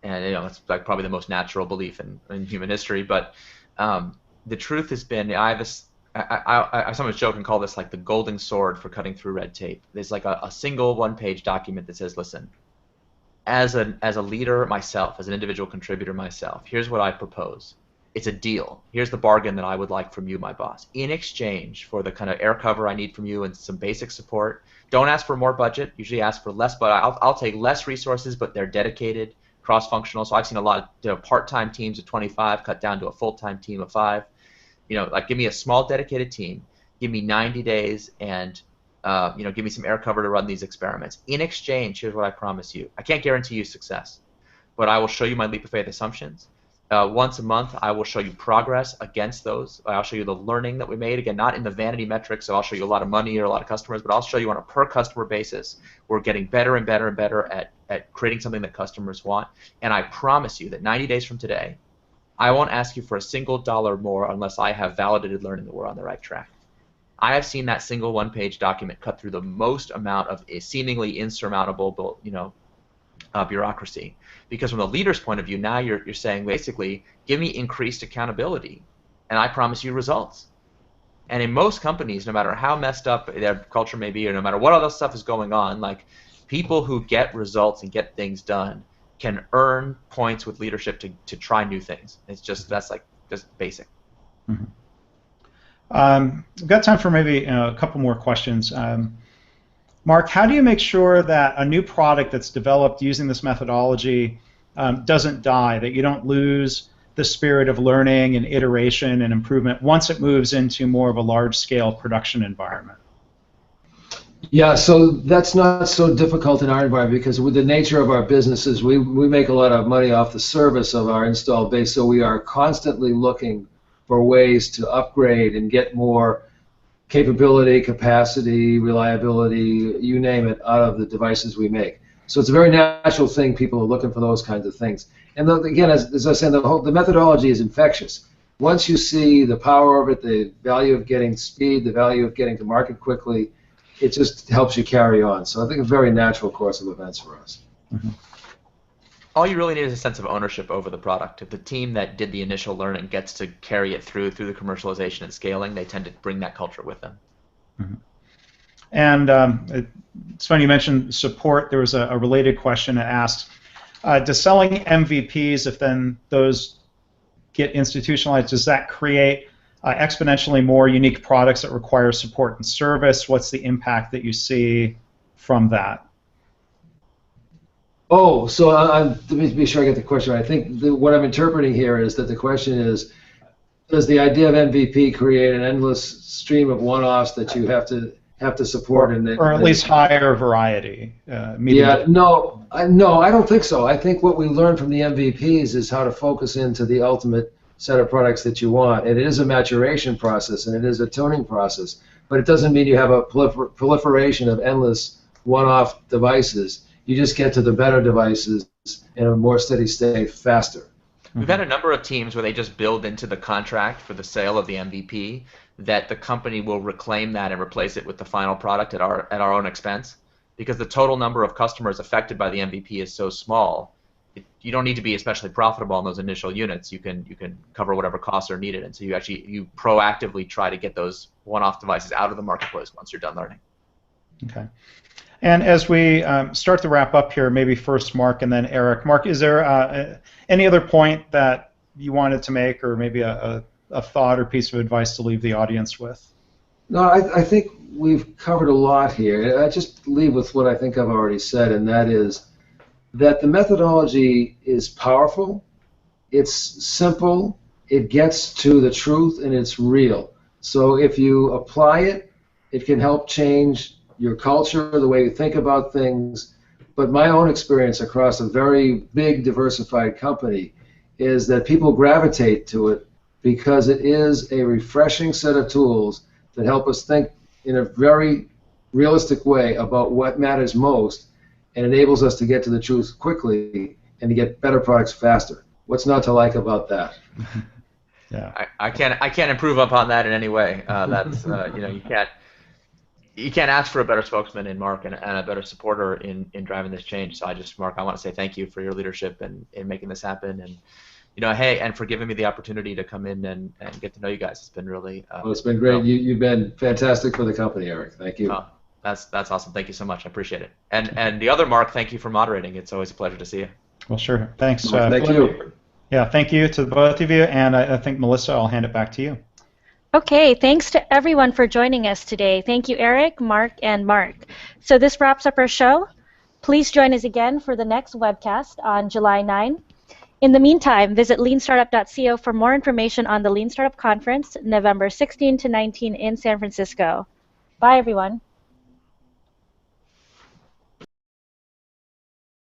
And it's like probably the most natural belief in human history. But the truth has been, I sometimes joke and call this like the golden sword for cutting through red tape. There's like a single one-page document that says, listen, as a leader myself, as an individual contributor myself, here's what I propose. It's a deal. Here's the bargain that I would like from you, my boss. In exchange for the kind of air cover I need from you and some basic support, don't ask for more budget. Usually ask for less, but I'll take less resources, but they're dedicated, cross-functional. So I've seen a lot of part-time teams of 25 cut down to a full-time team of 5. Like give me a small dedicated team, give me 90 days, and give me some air cover to run these experiments. In exchange, here's what I promise you. I can't guarantee you success, but I will show you my leap of faith assumptions. Once a month, I will show you progress against those. I'll show you the learning that we made. Again, not in the vanity metrics, so I'll show you a lot of money or a lot of customers, but I'll show you on a per customer basis. We're getting better and better and better at creating something that customers want. And I promise you that 90 days from today, I won't ask you for a single dollar more unless I have validated learning that we're on the right track. I have seen that single one-page document cut through the most amount of a seemingly insurmountable, bureaucracy. Because from the leader's point of view, now you're saying basically, give me increased accountability, and I promise you results. And in most companies, no matter how messed up their culture may be, or no matter what other stuff is going on, like people who get results and get things done can earn points with leadership to try new things. That's basic. Mm-hmm. We've got time for maybe a couple more questions. Mark, how do you make sure that a new product that's developed using this methodology doesn't die, that you don't lose the spirit of learning and iteration and improvement once it moves into more of a large-scale production environment? Yeah, so that's not so difficult in our environment because with the nature of our businesses, we make a lot of money off the service of our installed base, so we are constantly looking for ways to upgrade and get more capability, capacity, reliability, you name it, out of the devices we make. So it's a very natural thing. People are looking for those kinds of things. And again, as I said, the methodology is infectious. Once you see the power of it, the value of getting speed, the value of getting to market quickly, it just helps you carry on. So I think a very natural course of events for us. Mm-hmm. All you really need is a sense of ownership over the product. If the team that did the initial learning gets to carry it through the commercialization and scaling, they tend to bring that culture with them. Mm-hmm. And it's funny you mentioned support. There was a related question that asked, does selling MVPs, if then those get institutionalized, does that create exponentially more unique products that require support and service? What's the impact that you see from that? Oh, so let me be sure I get the question right. I think what I'm interpreting here is that the question is, does the idea of MVP create an endless stream of one-offs that you have to support? Or at least higher variety? Yeah, no, I don't think so. I think what we learned from the MVPs is how to focus into the ultimate set of products that you want. And it is a maturation process, and it is a tuning process. But it doesn't mean you have a proliferation of endless one-off devices. You just get to the better devices in a more steady state faster. We've had a number of teams where they just build into the contract for the sale of the MVP that the company will reclaim that and replace it with the final product at our own expense, because the total number of customers affected by the MVP is so small. You don't need to be especially profitable on those initial units. You can cover whatever costs are needed, and so you proactively try to get those one-off devices out of the marketplace once you're done learning. Okay. And as we start to wrap up here, maybe first Mark and then Eric. Mark, is there any other point that you wanted to make, or maybe a thought or piece of advice to leave the audience with? No, I think we've covered a lot here. I just leave with what I think I've already said, and that is that the methodology is powerful, it's simple, it gets to the truth, and it's real. So if you apply it, it can help change your culture, the way you think about things. But my own experience across a very big, diversified company is that people gravitate to it because it is a refreshing set of tools that help us think in a very realistic way about what matters most, and enables us to get to the truth quickly and to get better products faster. What's not to like about that? Yeah. I can't improve upon that in any way. That's you can't ask for a better spokesman in Mark and a better supporter in driving this change. So Mark, I want to say thank you for your leadership in making this happen, and hey, and for giving me the opportunity to come in and get to know you guys. It's been really. Well, it's been great. You've been fantastic for the company, Eric. Thank you. That's awesome. Thank you so much. I appreciate it. And the other Mark, thank you for moderating. It's always a pleasure to see you. Well, sure. Thanks. Thank you. Yeah, thank you to both of you, and I think Melissa, I'll hand it back to you. Okay, thanks to everyone for joining us today. Thank you, Eric, Mark, and Mark. So this wraps up our show. Please join us again for the next webcast on July 9. In the meantime, visit leanstartup.co for more information on the Lean Startup Conference, November 16 to 19 in San Francisco. Bye, everyone.